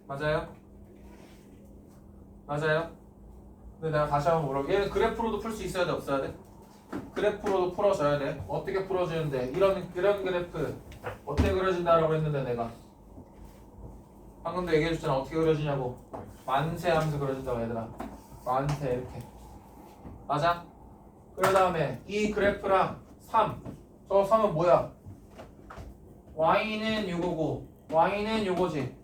맞아요? 맞아요? 근데 내가 다시 한번 물어볼게. 얘는 그래프로도 풀 수 있어야 돼 없어야 돼? 그래프로도 풀어줘야 돼. 어떻게 풀어주는데? 이런 그래프 어떻게 그려진다라고 했는데 내가 방금도 얘기해줬잖아. 어떻게 그려지냐고. 만세 하면서 그려진다고 얘들아. 만세 이렇게. 맞아? 그 다음에 이 그래프랑 3. 저 3은 뭐야? y는 요거고 y는 요거지.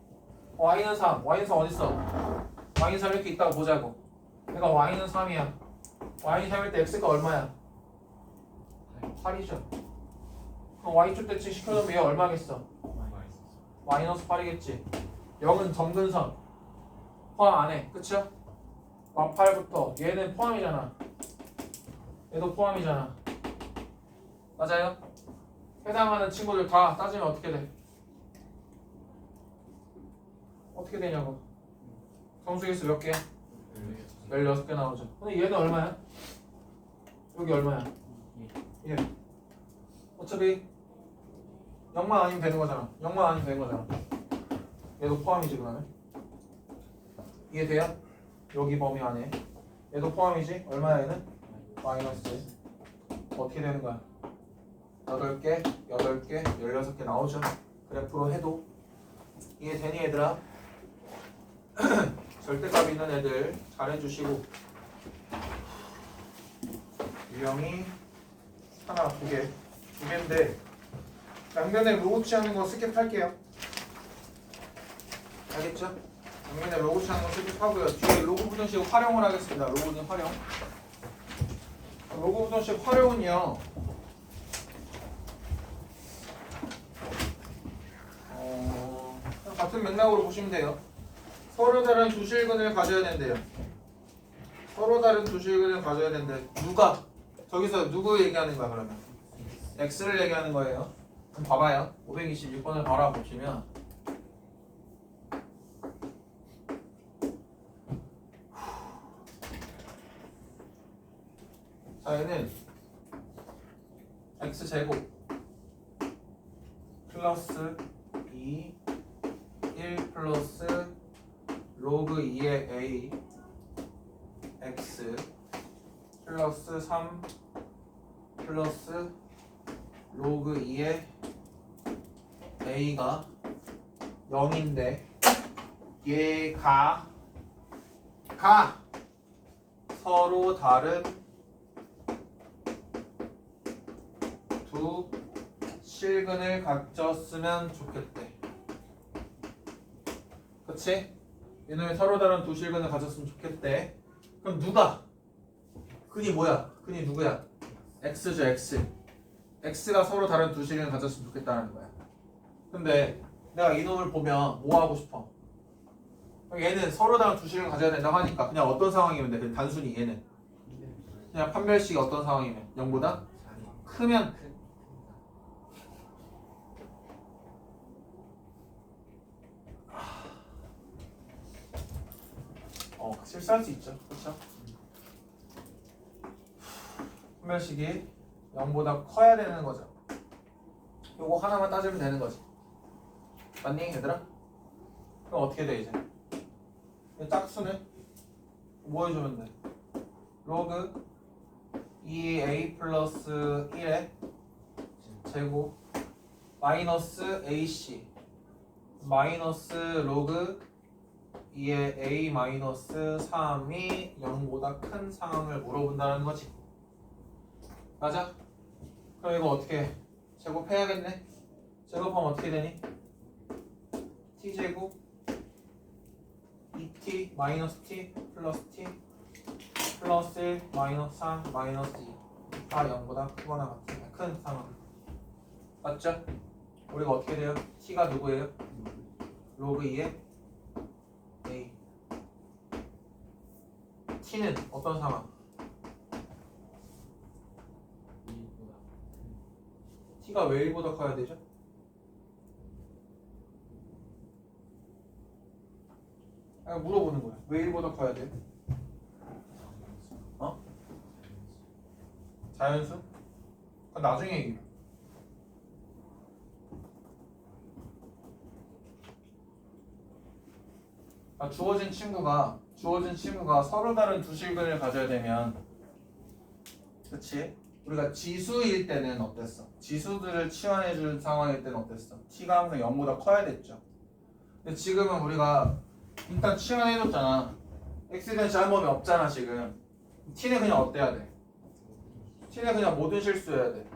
y는 3. y는 3 어딨어? y는 3 이렇게 있다고 보자고. 그러니까 y는 3이야. y는 3일 때 x가 얼마야? 8이죠. 그럼 y축 대칭 시켜놓으면 얘 얼마겠어? 마이너스 8이겠지. 0은 점근선 포함 안 해. 그쵸? 8부터 얘는 포함이잖아. 얘도 포함이잖아. 맞아요? 해당하는 친구들 다 따지면 어떻게 돼? 어떻게 되냐고. 정수개수 몇 개야? 16개 나오죠. 근데 얘는 얼마야? 여기 얼마야? 1. 어차피 0만 아니면 되는 거잖아. 0만 아니면 되는 거잖아. 얘도 포함이지 그러면. 이해돼요? 여기 범위 안에 얘도 포함이지? 얼마야 얘는? 마이너스. 어떻게 되는 거야? 8개, 8개, 16개 나오죠. 그래프로 해도. 이해되니 얘들아? 절대값 있는 애들 잘해주시고 유형이 하나, 두 개인데 양면에 로고 취하는 거 스킵할게요. 알겠죠? 양면에 로고 취하는 거 스킵하고요. 뒤에 로고 부등식 활용을 하겠습니다. 로고 부등 활용. 로고 부등식 활용은요. 같은 맥락으로 보시면 돼요. 서로 다른 두 실근을 가져야 된대요. 서로 다른 두 실근을 가져야 된대. 누가? 저기서 누구 얘기하는 거야 그러면? x를 얘기하는 거예요. 그럼 봐봐요. 526번을 바라보시면 자 얘는 x제곱 플러스 2 1 플러스 로그 2의 a x 플러스 3 플러스 로그 2의 a가 0인데 얘가 서로 다른 두 실근을 가졌으면 좋겠대. 그치? 이놈이 서로 다른 두 실근을 가졌으면 좋겠대. 그럼 누가? 근이 뭐야? 근이 누구야? x죠, x. x가 서로 다른 두 실근을 가졌으면 좋겠다는 거야. 근데 내가 이놈을 보면 뭐 하고 싶어? 얘는 서로 다른 두 실근을 가져야 된다고 하니까 그냥 어떤 상황이면 돼? 그냥 단순히 얘는 그냥 판별식이 어떤 상황이면 0보다 크면 실수할 수 있죠. 그렇죠? 판별식이 0보다 커야 되는 거죠. 요거 하나만 따지면 되는 거지. 맞니 얘들아? 그럼 어떻게 돼 이제? 이 짝수는 뭐 해주면 돼? 로그 2a 플러스 1의 제곱 마이너스 ac 마이너스 로그 2의 a 마이너스 3이 0보다 큰 상황을 물어본다는 거지. 맞아? 그럼 이거 어떻게 해? 제곱해야겠네. 제곱하면 어떻게 되니? t제곱 2t 마이너스 t 플러스 t 플러스 1 마이너스 3 마이너스 2가 0보다 크거나 같은 큰 상황. 맞죠? 우리가 어떻게 돼요? t가 누구예요? 로그 2의 a. t는 어떤 상황? t가 왜 1보다 커야 되죠? 물어보는 거야. 왜 1보다 커야 돼? 어? 자연수? 그건 나중에 얘기해. 주어진 친구가 서로 다른 두 실근을 가져야 되면, 그치? 우리가 지수일 때는 어땠어? 지수들을 치환해준 상황일 때는 어땠어? t가 항상 0보다 커야 됐죠. 근데 지금은 우리가 일단 치환해줬잖아. x에 대한 잘못이 없잖아 지금. t는 그냥 어때야 돼? t는 그냥 모든 실수해야 돼.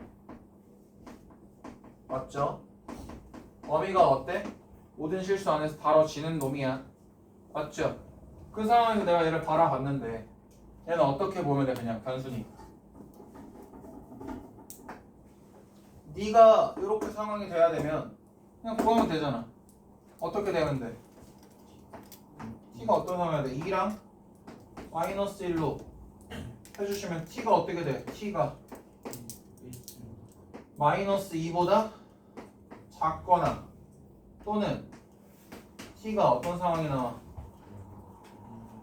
맞죠? 범위가 어때? 모든 실수 안에서 바로 지는 놈이야. 맞죠? 그 상황에서 내가 얘를 바라봤는데 얘는 어떻게 보면 돼? 그냥 단순히 네가 이렇게 상황이 돼야 되면 그냥 구하면 되잖아. 어떻게 되면 돼? t가 어떤 상황이야 돼? 2랑 마이너스 1로 해주시면 t가 어떻게 돼? t가 마이너스 2보다 작거나 또는 t가 어떤 상황이 나와?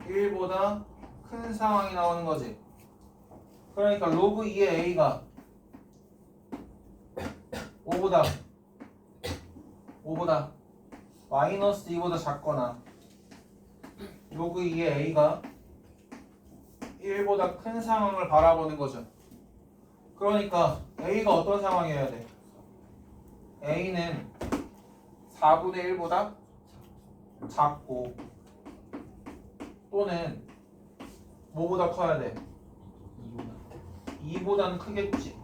1보다 큰 상황이 나오는 거지. 그러니까 로그 2의 a가 5보다 마이너스 2보다 작거나 로그 2의 a가 1보다 큰 상황을 바라보는 거죠. 그러니까 a가 어떤 상황이어야 돼? a는 4분의 1보다 작고 또는 뭐보다 커야 돼? 2보다는 크겠지.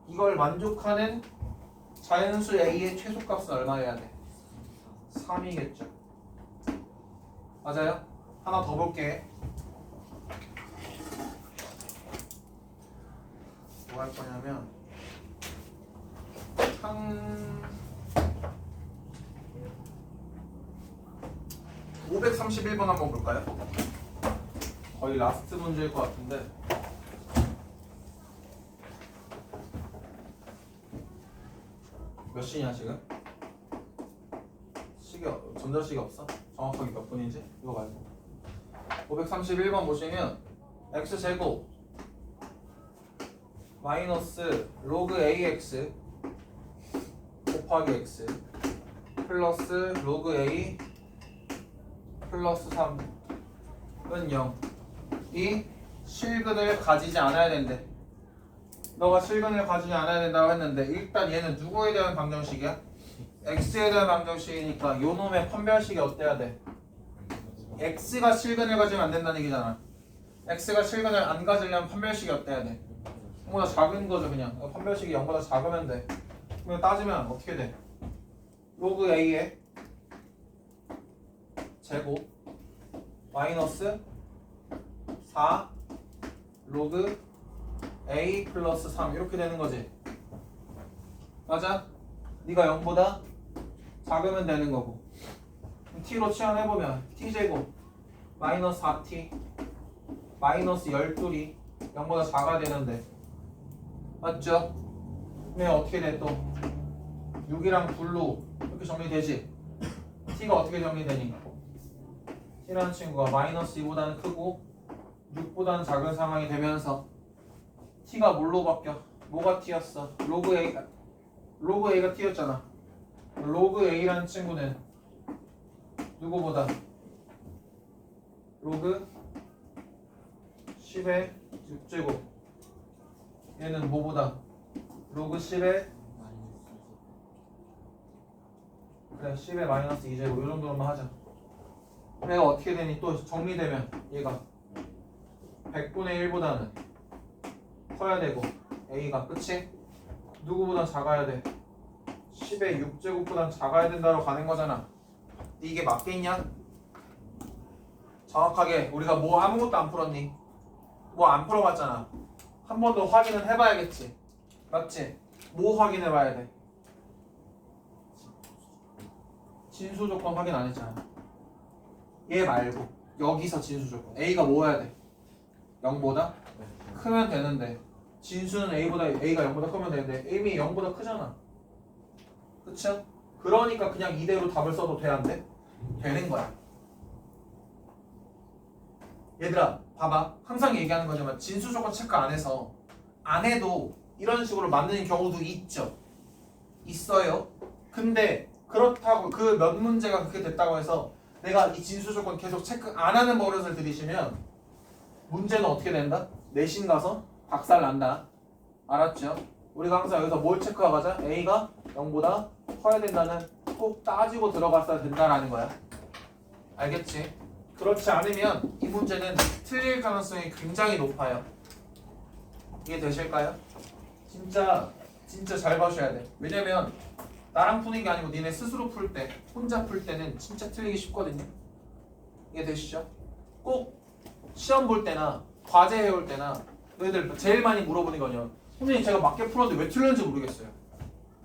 이걸 만족하는 자연수 A의 최소값은 얼마여야 돼? 3이겠죠. 맞아요? 하나 더 볼게. 뭐 할 거냐면 531번 한번 볼까요? 거의 라스트 문제일 것 같은데. 몇 시냐 지금? 전자식이 없어? 정확하게 몇 분인지? 이거 말고 531번 보시면 x제곱 마이너스 로그 ax 곱하기 x 플러스 로그 a 플러스 3은 0. 이 실근을 가지지 않아야 된대. 너가 실근을 가지지 않아야 된다고 했는데 일단 얘는 누구에 대한 방정식이야? x에 대한 방정식이니까 요 놈의 판별식이 어때야 돼? x가 실근을 가지면 안 된다는 얘기잖아. x가 실근을 안 가지려면 판별식이 어때야 돼? 0보다 작은 거죠. 그냥 판별식이 0보다 작으면 돼. 그럼 따지면 어떻게 돼? 로그 a의 제곱 마이너스 4 로그 a 플러스 3 이렇게 되는 거지. 맞아? 네가 0보다 작으면 되는 거고. t로 치환해보면 t제곱 마이너스 4t 마이너스 12이 0보다 작아야 되는데 맞죠? 그러면 어떻게 돼 또? 6이랑 9로 이렇게 정리되지? t가 어떻게 정리되니? t라는 친구가 마이너스 2보다는 크고 6보다는 작은 상황이 되면서 t가 뭘로 바뀌어? 뭐가 t였어? 로그 a가 t였잖아. 로그 a라는 친구는 누구보다? 로그 10의 6제곱. 얘는 뭐보다? 로그 10의 그래 10의 마이너스 2제곱 이 정도로만 하자. 얘가 어떻게 되니? 또 정리되면 얘가 100분의 1보다는 커야 되고 a가 그치? 누구보다 작아야 돼? 10의 6제곱보단 작아야 된다로 가는 거잖아. 이게 맞겠냐? 정확하게 우리가 뭐 아무것도 안 풀었니? 뭐 안 풀어봤잖아. 한 번 더 확인은 해봐야겠지. 맞지? 뭐 확인해봐야 돼? 진수 조건 확인 안 했잖아. 얘 말고 여기서 진수 조건 a가 뭐 해야 돼? 0보다 크면 되는데 진수는 A가 0보다 크면 되는데 A이 0보다 크잖아. 그쵸? 그러니까 그냥 이대로 답을 써도 돼 안 돼? 되는 거야. 얘들아 봐봐. 항상 얘기하는 거지만 진수 조건 체크 안 해서 안 해도 이런 식으로 맞는 경우도 있죠. 있어요. 근데 그렇다고 그 몇 문제가 그렇게 됐다고 해서 내가 이 진수 조건 계속 체크 안 하는 버릇을 들이시면 문제는 어떻게 된다? 내신 가서 박살 난다. 알았죠? 우리가 항상 여기서 뭘 체크하고 가자? A가 0보다 커야 된다는 꼭 따지고 들어갔어야 된다라는 거야. 알겠지? 그렇지 않으면 이 문제는 틀릴 가능성이 굉장히 높아요. 이해되실까요? 진짜 잘 봐주셔야 돼. 왜냐면 나랑 푸는 게 아니고 니네 스스로 풀 때, 혼자 풀 때는 진짜 틀리기 쉽거든요. 이해되시죠? 꼭 시험 볼 때나 과제 해올 때나 너희들 제일 많이 물어보는 거냐? 선생님 제가 맞게 풀었는데 왜 틀렸는지 모르겠어요.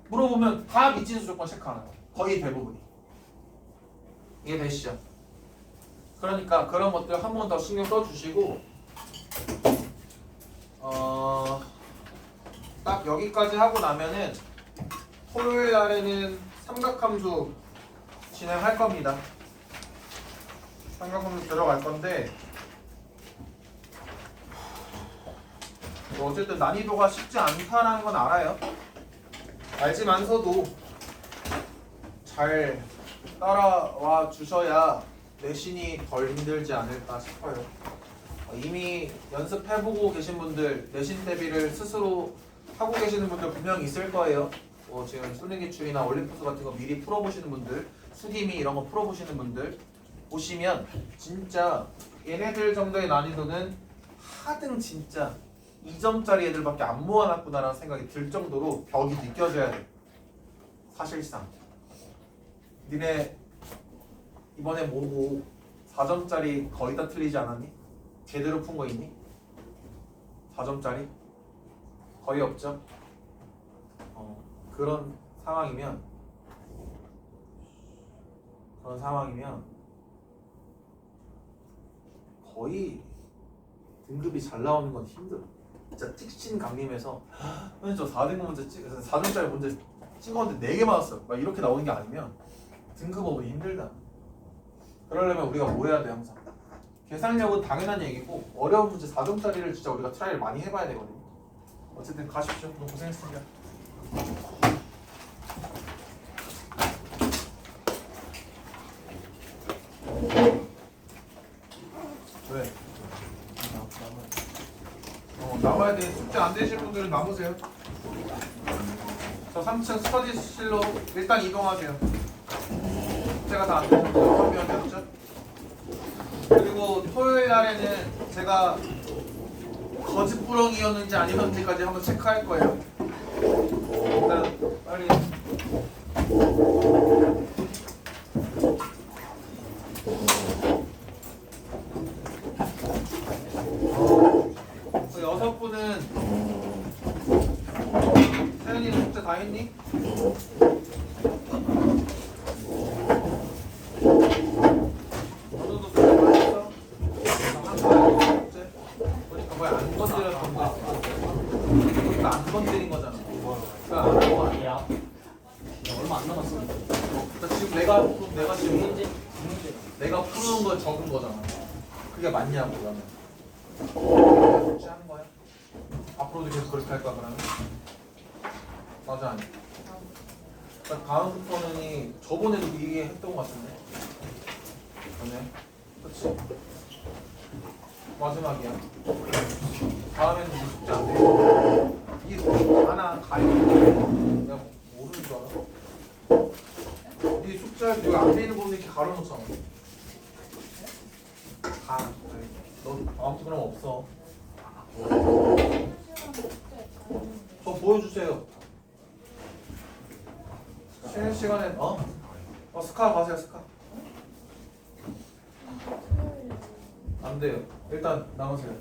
물어보면 다 미진수 조건 체크하는 거예요. 거의 대부분이. 이해되시죠? 그러니까 그런 것들 한 번 더 신경 써주시고 딱 여기까지 하고 나면은 토요일 날에는 삼각함수 진행할 겁니다. 삼각함수 들어갈 건데 어쨌든 난이도가 쉽지 않다는 건 알아요. 알지만서도 잘 따라와 주셔야 내신이 덜 힘들지 않을까 싶어요. 이미 연습해보고 계신 분들, 내신 대비를 스스로 하고 계시는 분들 분명 있을 거예요. 지금 수능기출이나 올림푸스 같은 거 미리 풀어보시는 분들, 수기미 이런 거 풀어보시는 분들 보시면 진짜 얘네들 정도의 난이도는 하등 진짜 2점짜리 애들밖에 안 모아놨구나라는 생각이 들 정도로 벽이 느껴져야 돼. 사실상 니네 이번에 모르고 4점짜리 거의 다 틀리지 않았니? 제대로 푼 거 있니? 4점짜리? 거의 없죠? 그런 상황이면 거의 등급이 잘 나오는 건 힘들어. 진짜 특신 강림에서 저 4등급 문제 4등짜리 문제 찍었는데 4개 맞았어. 막 이렇게 나오는 게 아니면 등급 업이 힘들다. 그러려면 우리가 뭐 해야 돼 항상? 계산력은 당연한 얘기고 어려운 문제 4점짜리를 진짜 우리가 트라이를 많이 해봐야 되거든요. 어쨌든 가십시오. 너무 고생했습니다. 왜? 남아야 돼. 숙제 안 되실 분들은 남으세요. 저 3층 스터디실로 일단 이동하세요. 숙제가 다 안 되셨죠? 선배였죠? 그리고 토요일 날에는 제가 거짓부렁이었는지 아니었는지까지 한번 체크할 거예요. 일단 빨리. 그 6분은 세연이는 숙제 다 했니? 너도 숙제 다 했어? 한 거야 숙제? 그러니까 왜 안 건드렸던 거야? 그러니까 안 건드린 거잖아. 그러니까 아니야. 얼마 안 남았어. 그러니까 지금 내가 지금 내가 푸는 걸 적은 거잖아. 그게 맞냐고 그러면. 숙제하는 거야? 앞으로도 계속 그렇게 할 거야 그러면? 맞아 아니? 그러니까 다음 부터는 저번에도 이게 했던 거 같은데. 그러네. 그렇지. 마지막이야. 다음에는 뭐 숙제 안 돼. 이게 하나 가입. 내가 모르는 줄 알아? 네 숙제할 때 안 돼 있는 부분 이렇게 가려놓잖아. 가. 너 아무튼 그럼 없어. 저 보여주세요. 쉬는 시간에 스카 가세요 스카. 안 돼요. 일단 남으세요.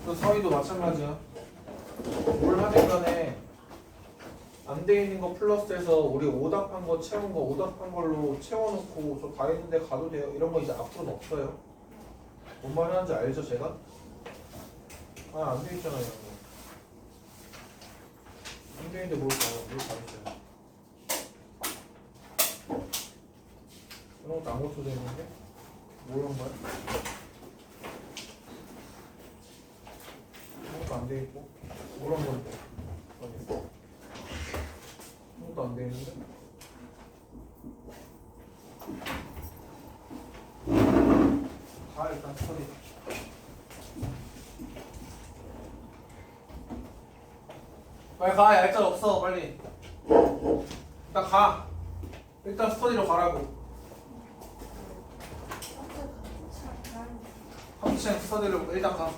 그 서희도 마찬가지야. 뭘 하든 간에 안 돼 있는 거 플러스해서 우리 오답한 거 채운 거 오답한 걸로 채워놓고 저 다 했는데 가도 돼요. 이런 거 이제 앞으로는 없어요. 뭔 말 하는지 알죠 제가? 안 돼 있잖아요. 안 돼 있는데 뭘 가르쳐요? 이런 것도 안 고쳐져 있는데? 뭘 한 거야? 이런 것도 안 돼 있고 뭘 한 건데? 이런 것도 안 돼 있는데? 가 일단 스터디. 빨리 가. 얄짤 없어. 빨리. 일단 가. 일단 스터디로 가라고. 합치는 스터디로 일단 가.